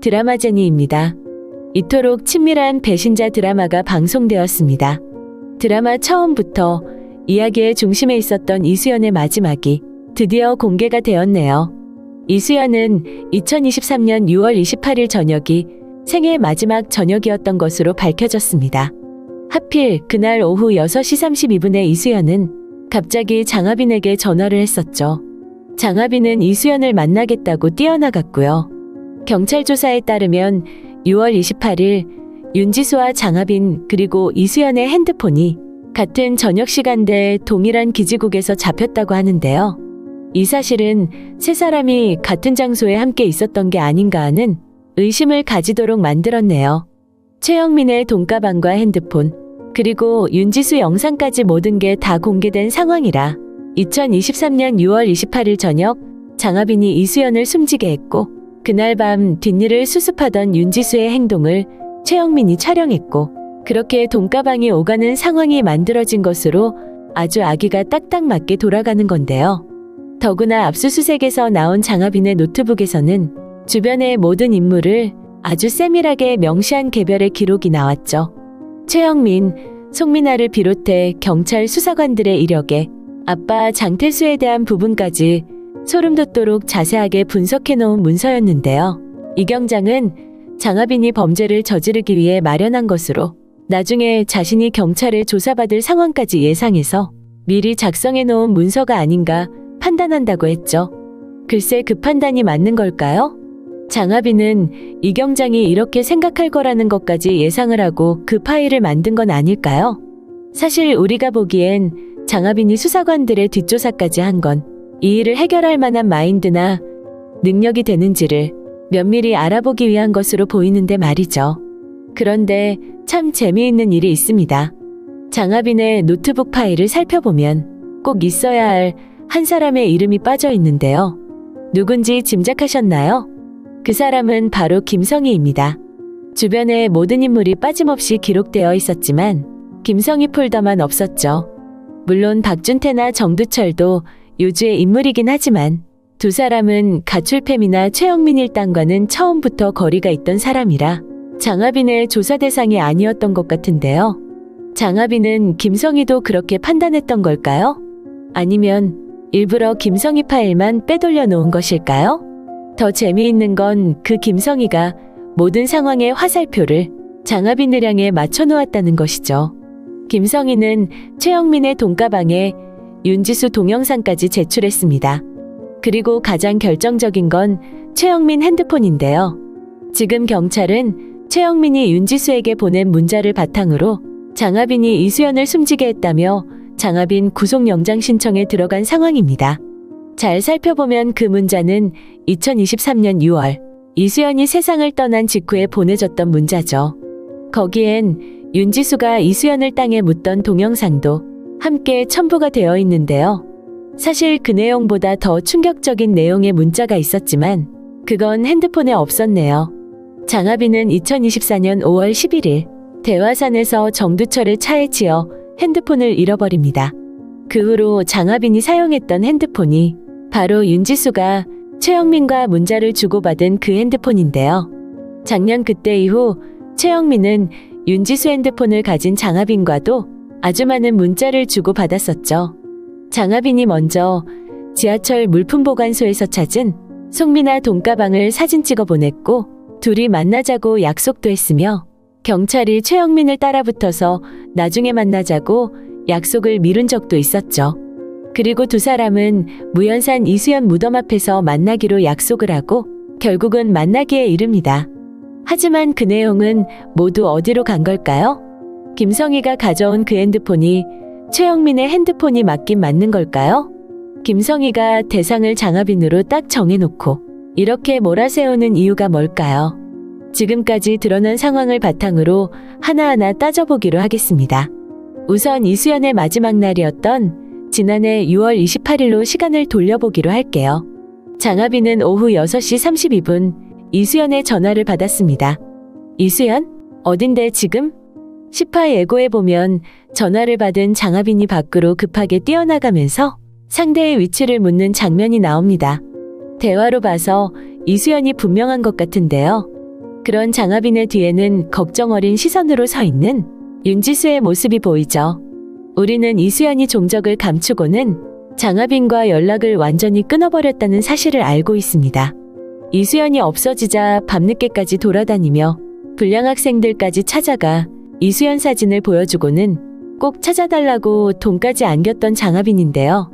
드라마제니입니다. 이토록 친밀한 배신자 드라마가 방송되었습니다. 드라마 처음부터 이야기의 중심에 있었던 이수연의 마지막이 드디어 공개가 되었네요. 이수연은 2023년 6월 28일 저녁이 생애 마지막 저녁이었던 것으로 밝혀졌습니다. 하필 그날 오후 6시 32분에 이수연은 갑자기 장하빈에게 전화를 했었죠. 장하빈은 이수연을 만나겠다고 뛰어나갔고요. 경찰 조사에 따르면 6월 28일 윤지수와 장하빈 그리고 이수연의 핸드폰이 같은 저녁 시간대에 동일한 기지국에서 잡혔다고 하는데요. 이 사실은 세 사람이 같은 장소에 함께 있었던 게 아닌가 하는 의심을 가지도록 만들었네요. 최영민의 돈가방과 핸드폰, 그리고 윤지수 영상까지 모든 게 다 공개된 상황이라 2023년 6월 28일 저녁 장하빈이 이수연을 숨지게 했고 그날 밤 뒷일을 수습하던 윤지수의 행동을 최영민이 촬영했고 그렇게 돈가방이 오가는 상황이 만들어진 것으로 아주 아기가 딱딱 맞게 돌아가는 건데요. 더구나 압수수색에서 나온 장하빈의 노트북에서는 주변의 모든 인물을 아주 세밀하게 명시한 개별의 기록이 나왔죠. 최영민, 송민아를 비롯해 경찰 수사관들의 이력에 아빠 장태수에 대한 부분까지 소름 돋도록 자세하게 분석해놓은 문서였는데요. 이 경장은 장하빈이 범죄를 저지르기 위해 마련한 것으로 나중에 자신이 경찰에 조사받을 상황까지 예상해서 미리 작성해놓은 문서가 아닌가 판단한다고 했죠. 글쎄 그 판단이 맞는 걸까요? 장하빈은 이 경장이 이렇게 생각할 거라는 것까지 예상을 하고 그 파일을 만든 건 아닐까요? 사실 우리가 보기엔 장하빈이 수사관들의 뒷조사까지 한 건 이 일을 해결할 만한 마인드나 능력이 되는지를 면밀히 알아보기 위한 것으로 보이는데 말이죠. 그런데 참 재미있는 일이 있습니다. 장하빈의 노트북 파일을 살펴보면 꼭 있어야 할 한 사람의 이름이 빠져 있는데요. 누군지 짐작하셨나요? 그 사람은 바로 김성희입니다. 주변의 모든 인물이 빠짐없이 기록되어 있었지만 김성희 폴더만 없었죠. 물론 박준태나 정두철도 요주의 인물이긴 하지만 두 사람은 가출팸이나 최영민 일당과는 처음부터 거리가 있던 사람이라 장하빈의 조사 대상이 아니었던 것 같은데요. 장하빈은 김성희도 그렇게 판단했던 걸까요? 아니면 일부러 김성희 파일만 빼돌려 놓은 것일까요? 더 재미있는 건 그 김성희가 모든 상황의 화살표를 장하빈을 향해 맞춰 놓았다는 것이죠. 김성희는 최영민의 돈가방에 윤지수 동영상까지 제출했습니다. 그리고 가장 결정적인 건 최영민 핸드폰인데요. 지금 경찰은 최영민이 윤지수에게 보낸 문자를 바탕으로 장하빈이 이수연을 숨지게 했다며 장하빈 구속영장 신청에 들어간 상황입니다. 잘 살펴보면 그 문자는 2023년 6월 이수연이 세상을 떠난 직후에 보내졌던 문자죠. 거기엔 윤지수가 이수연을 땅에 묻던 동영상도 함께 첨부가 되어 있는데요. 사실 그 내용보다 더 충격적인 내용의 문자가 있었지만 그건 핸드폰에 없었네요. 장하빈은 2024년 5월 11일 대화산에서 정두철의 차에 치여 핸드폰을 잃어버립니다. 그 후로 장하빈이 사용했던 핸드폰이 바로 윤지수가 최영민과 문자를 주고받은 그 핸드폰인데요. 작년 그때 이후 최영민은 윤지수 핸드폰을 가진 장하빈과도 아주 많은 문자를 주고받았었죠. 장하빈이 먼저 지하철 물품보관소에서 찾은 송민아 돈가방을 사진 찍어 보냈고 둘이 만나자고 약속도 했으며 경찰이 최영민을 따라붙어서 나중에 만나자고 약속을 미룬 적도 있었죠. 그리고 두 사람은 무연산 이수연 무덤 앞에서 만나기로 약속을 하고 결국은 만나기에 이릅니다. 하지만 그 내용은 모두 어디로 간 걸까요? 김성희가 가져온 그 핸드폰이 최영민의 핸드폰이 맞긴 맞는 걸까요? 김성희가 대상을 장하빈으로 딱 정해놓고 이렇게 몰아세우는 이유가 뭘까요? 지금까지 드러난 상황을 바탕으로 하나하나 따져보기로 하겠습니다. 우선 이수연의 마지막 날이었던 지난해 6월 28일로 시간을 돌려보기로 할게요. 장하빈은 오후 6시 32분 이수연의 전화를 받았습니다. 이수연? 어딘데 지금? 10화 예고에 보면 전화를 받은 장하빈이 밖으로 급하게 뛰어나가면서 상대의 위치를 묻는 장면이 나옵니다. 대화로 봐서 이수연이 분명한 것 같은데요. 그런 장하빈의 뒤에는 걱정 어린 시선으로 서 있는 윤지수의 모습이 보이죠. 우리는 이수연이 종적을 감추고는 장하빈과 연락을 완전히 끊어버렸다는 사실을 알고 있습니다. 이수연이 없어지자 밤늦게까지 돌아다니며 불량 학생들까지 찾아가 이수연 사진을 보여주고는 꼭 찾아달라고 돈까지 안겼던 장하빈인데요.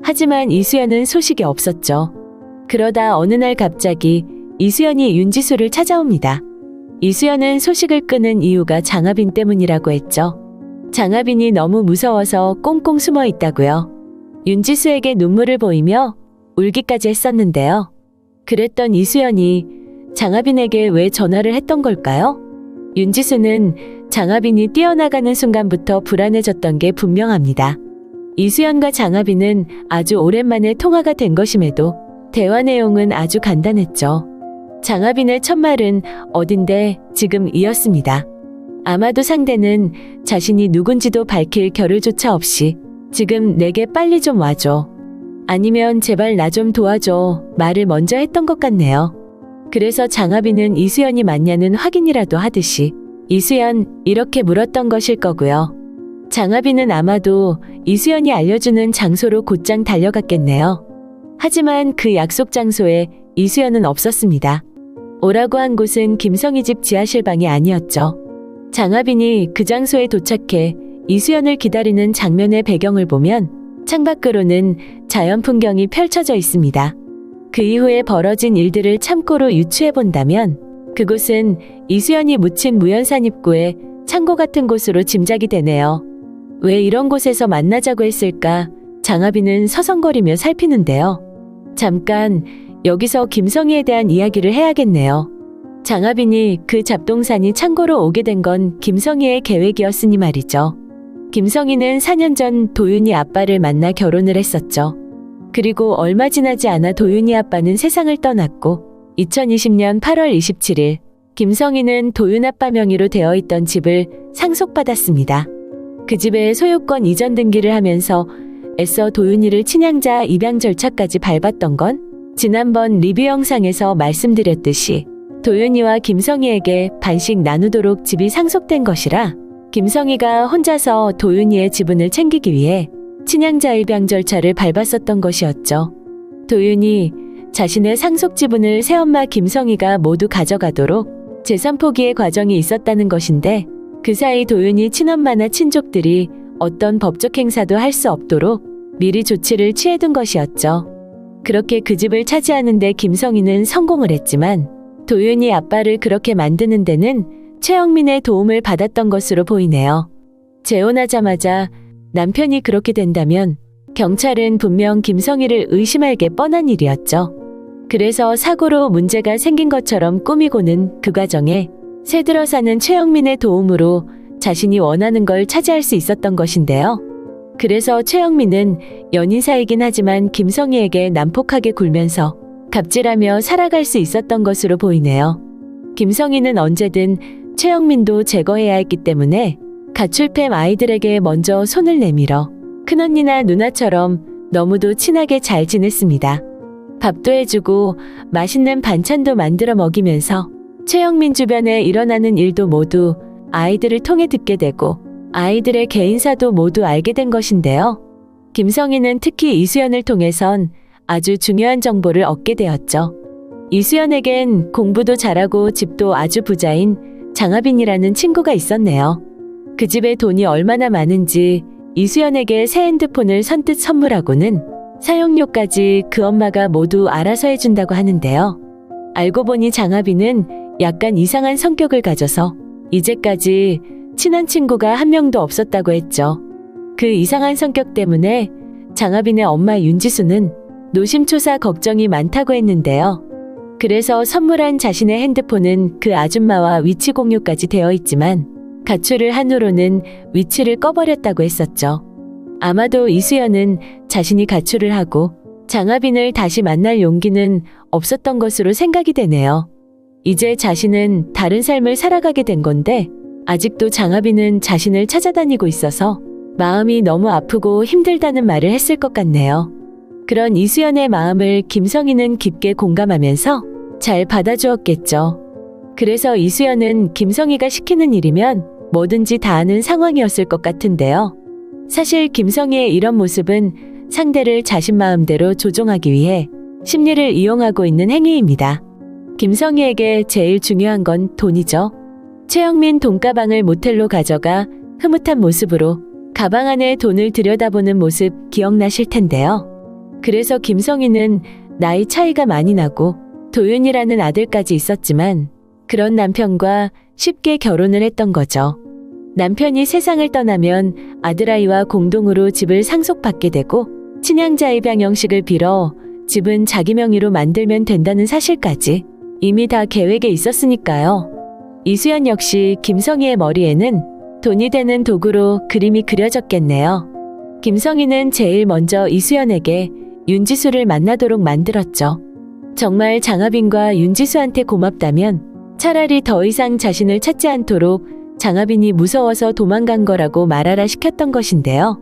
하지만 이수연은 소식이 없었죠. 그러다 어느 날 갑자기 이수연이 윤지수를 찾아옵니다. 이수연은 소식을 끊은 이유가 장하빈 때문이라고 했죠. 장하빈이 너무 무서워서 꽁꽁 숨어 있다고요. 윤지수에게 눈물을 보이며 울기까지 했었는데요. 그랬던 이수연이 장하빈에게 왜 전화를 했던 걸까요? 윤지수는 장하빈이 뛰어나가는 순간부터 불안해졌던 게 분명합니다. 이수연과 장하빈은 아주 오랜만에 통화가 된 것임에도 대화 내용은 아주 간단했죠. 장하빈의 첫 말은 어딘데 지금이었습니다. 아마도 상대는 자신이 누군지도 밝힐 겨를조차 없이 지금 내게 빨리 좀 와줘. 아니면 제발 나 좀 도와줘. 말을 먼저 했던 것 같네요. 그래서 장하빈은 이수연이 맞냐는 확인이라도 하듯이 이수연 이렇게 물었던 것일 거고요. 장하빈은 아마도 이수연이 알려주는 장소로 곧장 달려갔겠네요. 하지만 그 약속 장소에 이수연은 없었습니다. 오라고 한 곳은 김성희 집 지하실 방이 아니었죠. 장하빈이 그 장소에 도착해 이수연을 기다리는 장면의 배경을 보면 창밖으로는 자연 풍경이 펼쳐져 있습니다. 그 이후에 벌어진 일들을 참고로 유추해 본다면 그곳은 이수연이 묻힌 무연산 입구에 창고 같은 곳으로 짐작이 되네요. 왜 이런 곳에서 만나자고 했을까? 장하빈은 서성거리며 살피는데요. 잠깐 여기서 김성희에 대한 이야기를 해야겠네요. 장하빈이 그 잡동사니 창고로 오게 된 건 김성희의 계획이었으니 말이죠. 김성희는 4년 전 도윤이 아빠를 만나 결혼을 했었죠. 그리고 얼마 지나지 않아 도윤이 아빠는 세상을 떠났고 2020년 8월 27일 김성희는 도윤 아빠 명의로 되어 있던 집을 상속받았습니다. 그 집에 소유권 이전 등기를 하면서 애써 도윤이를 친양자 입양 절차까지 밟았던 건 지난번 리뷰 영상에서 말씀드렸듯이 도윤이와 김성희에게 반씩 나누도록 집이 상속된 것이라 김성희가 혼자서 도윤이의 지분을 챙기기 위해 친양자 입양 절차를 밟았었던 것이었죠. 도윤이 자신의 상속 지분을 새엄마 김성희가 모두 가져가도록 재산 포기의 과정이 있었다는 것인데 그 사이 도윤이 친엄마나 친족들이 어떤 법적 행사도 할 수 없도록 미리 조치를 취해둔 것이었죠. 그렇게 그 집을 차지하는데 김성희는 성공을 했지만 도윤이 아빠를 그렇게 만드는 데는 최영민의 도움을 받았던 것으로 보이네요. 재혼하자마자 남편이 그렇게 된다면 경찰은 분명 김성희를 의심할 게 뻔한 일이었죠. 그래서 사고로 문제가 생긴 것처럼 꾸미고는 그 과정에 새들어 사는 최영민의 도움으로 자신이 원하는 걸 차지할 수 있었던 것인데요. 그래서 최영민은 연인 사이긴 하지만 김성희에게 난폭하게 굴면서 갑질하며 살아갈 수 있었던 것으로 보이네요. 김성희는 언제든 최영민도 제거해야 했기 때문에 가출팸 아이들에게 먼저 손을 내밀어 큰언니나 누나처럼 너무도 친하게 잘 지냈습니다. 밥도 해주고 맛있는 반찬도 만들어 먹이면서 최영민 주변에 일어나는 일도 모두 아이들을 통해 듣게 되고 아이들의 개인사도 모두 알게 된 것인데요. 김성희는 특히 이수연을 통해선 아주 중요한 정보를 얻게 되었죠. 이수연에겐 공부도 잘하고 집도 아주 부자인 장하빈이라는 친구가 있었네요. 그 집에 돈이 얼마나 많은지 이수연에게 새 핸드폰을 선뜻 선물하고는 사용료까지 그 엄마가 모두 알아서 해준다고 하는데요. 알고 보니 장하빈은 약간 이상한 성격을 가져서 이제까지 친한 친구가 한 명도 없었다고 했죠. 그 이상한 성격 때문에 장하빈의 엄마 윤지수는 노심초사 걱정이 많다고 했는데요. 그래서 선물한 자신의 핸드폰은 그 아줌마와 위치 공유까지 되어 있지만 가출을 한 후로는 위치를 꺼버렸다고 했었죠. 아마도 이수연은 자신이 가출을 하고 장하빈을 다시 만날 용기는 없었던 것으로 생각이 되네요. 이제 자신은 다른 삶을 살아가게 된 건데 아직도 장하빈은 자신을 찾아다니고 있어서 마음이 너무 아프고 힘들다는 말을 했을 것 같네요. 그런 이수연의 마음을 김성희는 깊게 공감하면서 잘 받아주었겠죠. 그래서 이수연은 김성희가 시키는 일이면 뭐든지 다 하는 상황이었을 것 같은데요. 사실 김성희의 이런 모습은 상대를 자신 마음대로 조종하기 위해 심리를 이용하고 있는 행위입니다. 김성희에게 제일 중요한 건 돈이죠. 최영민 돈가방을 모텔로 가져가 흐뭇한 모습으로 가방 안에 돈을 들여다보는 모습 기억나실 텐데요. 그래서 김성희는 나이 차이가 많이 나고 도윤이라는 아들까지 있었지만 그런 남편과 쉽게 결혼을 했던 거죠. 남편이 세상을 떠나면 아들아이와 공동으로 집을 상속받게 되고 친양자 입양 형식을 빌어 집은 자기 명의로 만들면 된다는 사실까지 이미 다 계획에 있었으니까요. 이수연 역시 김성희의 머리에는 돈이 되는 도구로 그림이 그려졌겠네요. 김성희는 제일 먼저 이수연에게 윤지수를 만나도록 만들었죠. 정말 장하빈과 윤지수한테 고맙다면 차라리 더 이상 자신을 찾지 않도록 장하빈이 무서워서 도망간 거라고 말하라 시켰던 것인데요.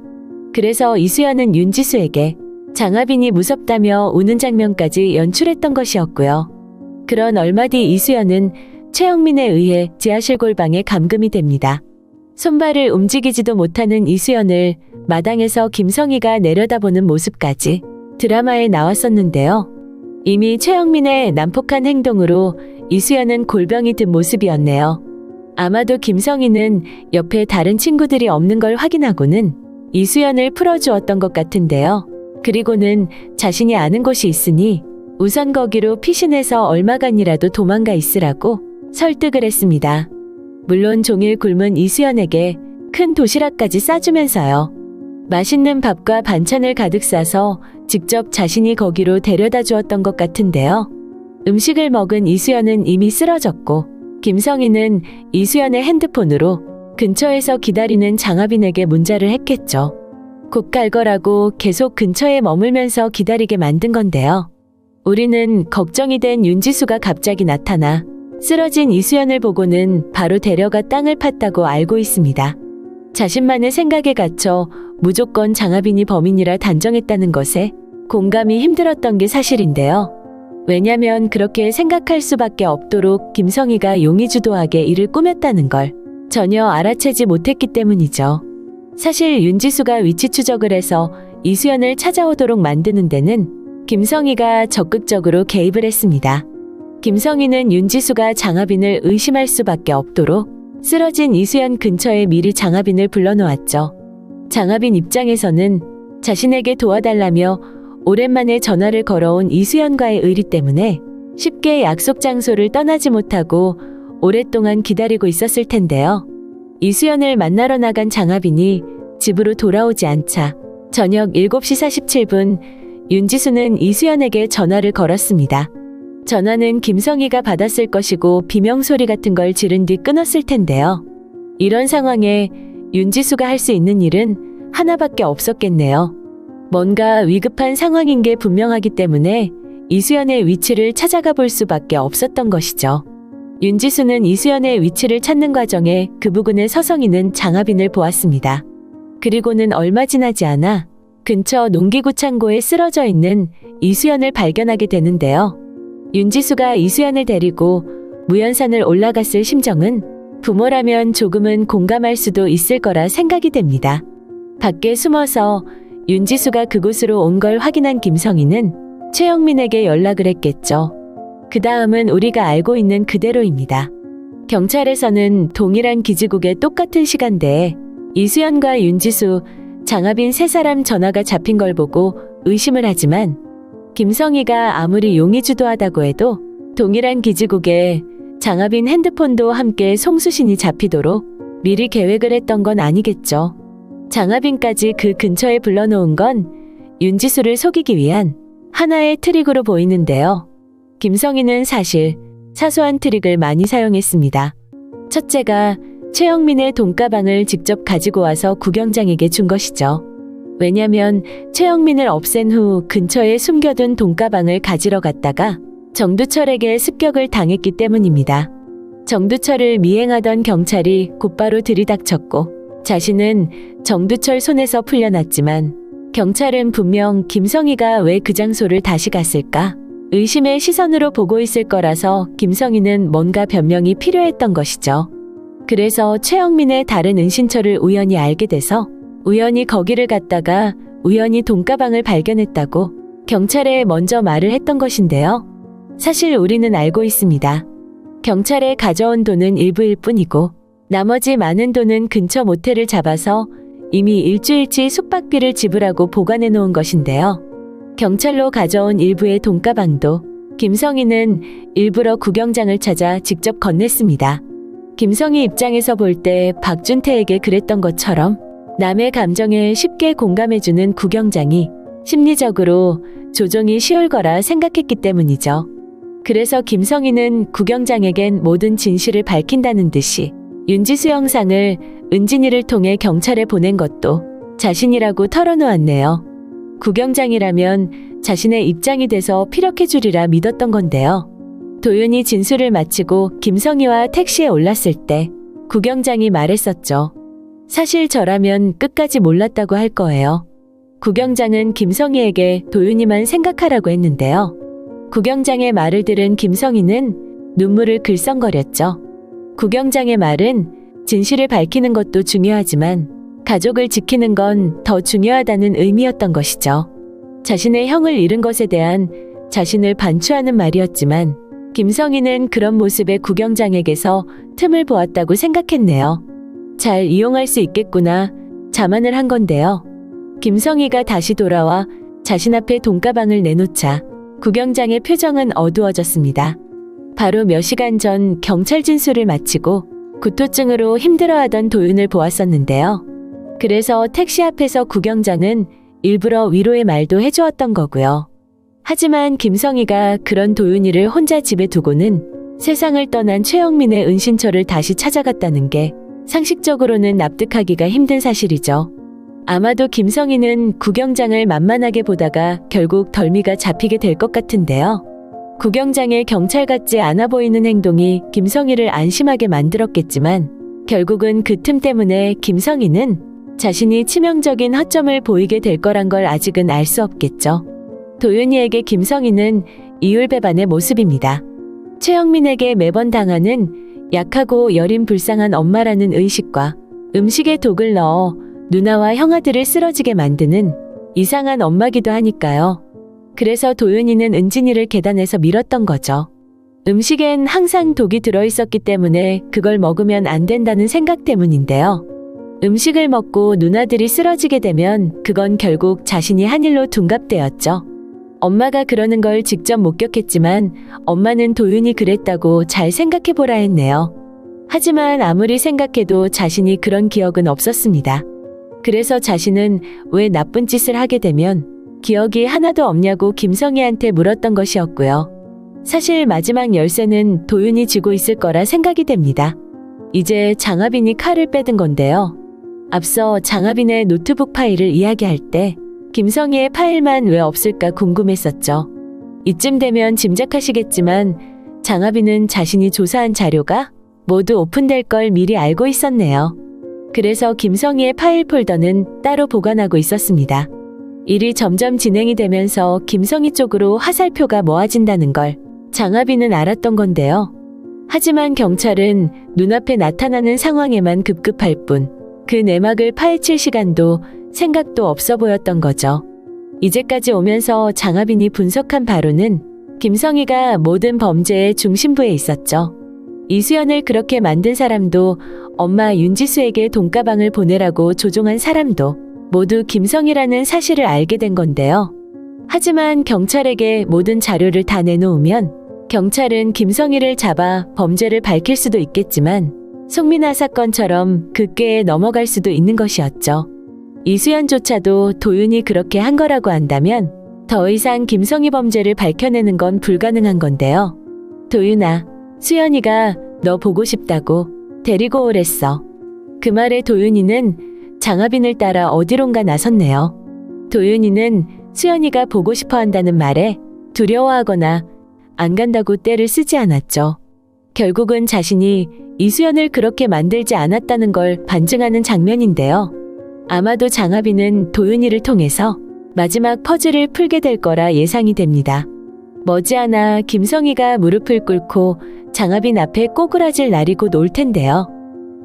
그래서 이수연은 윤지수에게 장하빈이 무섭다며 우는 장면까지 연출했던 것이었고요. 그런 얼마 뒤 이수연은 최영민에 의해 지하실 골방에 감금이 됩니다. 손발을 움직이지도 못하는 이수연을 마당에서 김성희가 내려다보는 모습까지 드라마에 나왔었는데요. 이미 최영민의 난폭한 행동으로 이수연은 골병이 든 모습이었네요. 아마도 김성희는 옆에 다른 친구들이 없는 걸 확인하고는 이수연을 풀어주었던 것 같은데요. 그리고는 자신이 아는 곳이 있으니 우선 거기로 피신해서 얼마간이라도 도망가 있으라고 설득을 했습니다. 물론 종일 굶은 이수연에게 큰 도시락까지 싸주면서요. 맛있는 밥과 반찬을 가득 싸서 직접 자신이 거기로 데려다 주었던 것 같은데요. 음식을 먹은 이수연은 이미 쓰러졌고 김성희는 이수연의 핸드폰으로 근처에서 기다리는 장하빈에게 문자를 했겠죠. 곧 갈 거라고 계속 근처에 머물면서 기다리게 만든 건데요. 우리는 걱정이 된 윤지수가 갑자기 나타나 쓰러진 이수연을 보고는 바로 데려가 땅을 팠다고 알고 있습니다. 자신만의 생각에 갇혀 무조건 장하빈이 범인이라 단정했다는 것에 공감이 힘들었던 게 사실인데요. 왜냐면 그렇게 생각할 수밖에 없도록 김성희가 용의주도하게 이를 꾸몄다는 걸 전혀 알아채지 못했기 때문이죠. 사실 윤지수가 위치 추적을 해서 이수연을 찾아오도록 만드는 데는 김성희가 적극적으로 개입을 했습니다. 김성희는 윤지수가 장하빈을 의심할 수밖에 없도록 쓰러진 이수연 근처에 미리 장하빈을 불러놓았죠. 장하빈 입장에서는 자신에게 도와달라며 오랜만에 전화를 걸어온 이수연과의 의리 때문에 쉽게 약속 장소를 떠나지 못하고 오랫동안 기다리고 있었을 텐데요. 이수연을 만나러 나간 장하빈이 집으로 돌아오지 않자 저녁 7시 47분 윤지수는 이수연에게 전화를 걸었습니다. 전화는 김성희가 받았을 것이고 비명소리 같은 걸 지른 뒤 끊었을 텐데요. 이런 상황에 윤지수가 할 수 있는 일은 하나밖에 없었겠네요. 뭔가 위급한 상황인 게 분명하기 때문에 이수연의 위치를 찾아가 볼 수밖에 없었던 것이죠. 윤지수는 이수연의 위치를 찾는 과정에 그 부근에 서성이는 장하빈을 보았습니다. 그리고는 얼마 지나지 않아 근처 농기구 창고에 쓰러져 있는 이수연을 발견하게 되는데요. 윤지수가 이수연을 데리고 무연산을 올라갔을 심정은 부모라면 조금은 공감할 수도 있을 거라 생각이 됩니다. 밖에 숨어서 윤지수가 그곳으로 온 걸 확인한 김성희는 최영민에게 연락을 했겠죠. 그 다음은 우리가 알고 있는 그대로입니다. 경찰에서는 동일한 기지국의 똑같은 시간대에 이수연과 윤지수, 장하빈 세 사람 전화가 잡힌 걸 보고 의심을 하지만 김성희가 아무리 용의주도하다고 해도 동일한 기지국에 장하빈 핸드폰도 함께 송수신이 잡히도록 미리 계획을 했던 건 아니겠죠. 장하빈까지 그 근처에 불러놓은 건 윤지수를 속이기 위한 하나의 트릭으로 보이는데요. 김성희는 사실 사소한 트릭을 많이 사용했습니다. 첫째가 최영민의 돈가방을 직접 가지고 와서 구경장에게 준 것이죠. 왜냐면 최영민을 없앤 후 근처에 숨겨둔 돈가방을 가지러 갔다가 정두철에게 습격을 당했기 때문입니다. 정두철을 미행하던 경찰이 곧바로 들이닥쳤고 자신은 정두철 손에서 풀려났지만 경찰은 분명 김성희가 왜 그 장소를 다시 갔을까 의심의 시선으로 보고 있을 거라서 김성희는 뭔가 변명이 필요했던 것이죠. 그래서 최영민의 다른 은신처를 우연히 알게 돼서 우연히 거기를 갔다가 우연히 돈가방을 발견했다고 경찰에 먼저 말을 했던 것인데요. 사실 우리는 알고 있습니다. 경찰에 가져온 돈은 일부일 뿐이고 나머지 많은 돈은 근처 모텔을 잡아서 이미 일주일치 숙박비를 지불하고 보관해 놓은 것인데요. 경찰로 가져온 일부의 돈가방도 김성희는 일부러 구경장을 찾아 직접 건넸습니다. 김성희 입장에서 볼 때 박준태에게 그랬던 것처럼 남의 감정에 쉽게 공감해주는 구경장이 심리적으로 조종이 쉬울 거라 생각했기 때문이죠. 그래서 김성희는 구경장에겐 모든 진실을 밝힌다는 듯이 윤지수 영상을 은진이를 통해 경찰에 보낸 것도 자신이라고 털어놓았네요. 구경장이라면 자신의 입장이 돼서 피력해주리라 믿었던 건데요. 도윤이 진술을 마치고 김성희와 택시에 올랐을 때 구경장이 말했었죠. 사실 저라면 끝까지 몰랐다고 할 거예요. 구경장은 김성희에게 도윤이만 생각하라고 했는데요. 구경장의 말을 들은 김성희는 눈물을 글썽거렸죠. 구경장의 말은 진실을 밝히는 것도 중요하지만 가족을 지키는 건 더 중요하다는 의미였던 것이죠. 자신의 형을 잃은 것에 대한 자신을 반추하는 말이었지만 김성희는 그런 모습의 구경장에게서 틈을 보았다고 생각했네요. 잘 이용할 수 있겠구나 자만을 한 건데요. 김성희가 다시 돌아와 자신 앞에 돈가방을 내놓자 구경장의 표정은 어두워졌습니다. 바로 몇 시간 전 경찰 진술을 마치고 구토증으로 힘들어하던 도윤을 보았었는데요. 그래서 택시 앞에서 구경장은 일부러 위로의 말도 해주었던 거고요. 하지만 김성희가 그런 도윤이를 혼자 집에 두고는 세상을 떠난 최영민의 은신처를 다시 찾아갔다는 게 상식적으로는 납득하기가 힘든 사실이죠. 아마도 김성희는 구경장을 만만하게 보다가 결국 덜미가 잡히게 될 것 같은데요. 구경장의 경찰 같지 않아 보이는 행동이 김성희를 안심하게 만들었겠지만 결국은 그 틈 때문에 김성희는 자신이 치명적인 허점을 보이게 될 거란 걸 아직은 알 수 없겠죠. 도윤이에게 김성희는 이율배반의 모습입니다. 최영민에게 매번 당하는 약하고 여린 불쌍한 엄마라는 의식과 음식에 독을 넣어 누나와 형아들을 쓰러지게 만드는 이상한 엄마기도 하니까요. 그래서 도윤이는 은진이를 계단에서 밀었던 거죠. 음식엔 항상 독이 들어있었기 때문에 그걸 먹으면 안 된다는 생각 때문인데요. 음식을 먹고 누나들이 쓰러지게 되면 그건 결국 자신이 한 일로 둔갑되었죠. 엄마가 그러는 걸 직접 목격했지만 엄마는 도윤이 그랬다고 잘 생각해보라 했네요. 하지만 아무리 생각해도 자신이 그런 기억은 없었습니다. 그래서 자신은 왜 나쁜 짓을 하게 되면 기억이 하나도 없냐고 김성희한테 물었던 것이었고요. 사실 마지막 열쇠는 도윤이 쥐고 있을 거라 생각이 됩니다. 이제 장하빈이 칼을 빼든 건데요. 앞서 장하빈의 노트북 파일을 이야기할 때 김성희의 파일만 왜 없을까 궁금했었죠. 이쯤 되면 짐작하시겠지만 장하빈은 자신이 조사한 자료가 모두 오픈될 걸 미리 알고 있었네요. 그래서 김성희의 파일 폴더는 따로 보관하고 있었습니다. 일이 점점 진행이 되면서 김성희 쪽으로 화살표가 모아진다는 걸 장하빈은 알았던 건데요. 하지만 경찰은 눈앞에 나타나는 상황에만 급급할 뿐 그 내막을 파헤칠 시간도 생각도 없어 보였던 거죠. 이제까지 오면서 장하빈이 분석한 바로는 김성희가 모든 범죄의 중심부에 있었죠. 이수연을 그렇게 만든 사람도 엄마 윤지수에게 돈가방을 보내라고 조종한 사람도 모두 김성희라는 사실을 알게 된 건데요. 하지만 경찰에게 모든 자료를 다 내놓으면 경찰은 김성희를 잡아 범죄를 밝힐 수도 있겠지만 송민아 사건처럼 극계에 넘어갈 수도 있는 것이었죠. 이수연조차도 도윤이 그렇게 한 거라고 한다면 더 이상 김성희 범죄를 밝혀내는 건 불가능한 건데요. 도윤아, 수연이가 너 보고 싶다고 데리고 오랬어. 그 말에 도윤이는 장하빈을 따라 어디론가 나섰네요. 도윤이는 수연이가 보고 싶어 한다는 말에 두려워하거나 안 간다고 떼를 쓰지 않았죠. 결국은 자신이 이수연을 그렇게 만들지 않았다는 걸 반증하는 장면인데요. 아마도 장하빈은 도윤이를 통해서 마지막 퍼즐을 풀게 될 거라 예상이 됩니다. 머지않아 김성희가 무릎을 꿇고 장하빈 앞에 꼬꾸라질 날이 곧 올 텐데요.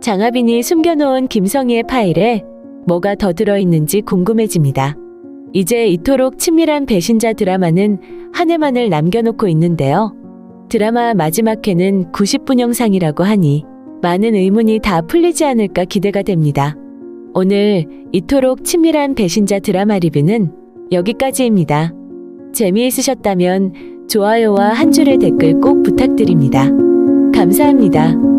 장하빈이 숨겨놓은 김성희의 파일에 뭐가 더 들어있는지 궁금해집니다. 이제 이토록 친밀한 배신자 드라마는 한 해만을 남겨놓고 있는데요. 드라마 마지막 회는 90분 영상이라고 하니 많은 의문이 다 풀리지 않을까 기대가 됩니다. 오늘 이토록 친밀한 배신자 드라마 리뷰는 여기까지입니다. 재미있으셨다면 좋아요와 한 줄의 댓글 꼭 부탁드립니다. 감사합니다.